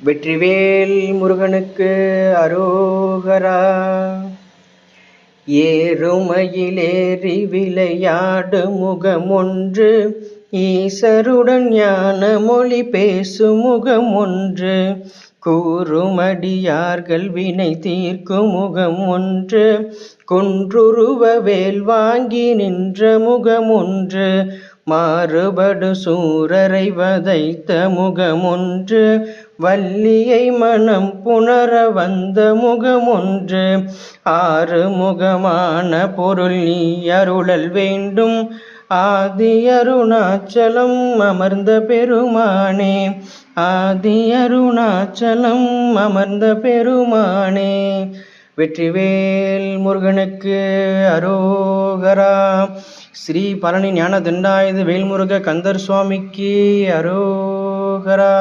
வெற்றிவேல் முருகனுக்கு அரோகரா. ஏறுமயிலேறி விளையாடு முகமொன்று, ஈசருடன் ஞான மொழி பேசும் முகமொன்று, கூறுமடியார்கள் வினை தீர்க்கும் முகமொன்று, குன்றுருவ வேல் வாங்கி நின்ற முகமொன்று, மாறுபடு சூரரை வதைத்த முகமொன்று, வள்ளியை மனம் புணர வந்த முகமொன்று, ஆறு முகமான பொருள் நீ அருளல் வேண்டும், ஆதி அருணாச்சலம் அமர்ந்த பெருமானே, ஆதி அருணாச்சலம் அமர்ந்த பெருமானே. வெற்றிவேல் முருகனுக்கு அரோகரா. ஸ்ரீ பழனி ஞான தண்டாயுத வேல்முருக கந்தர் சுவாமிக்கு அரோகரா.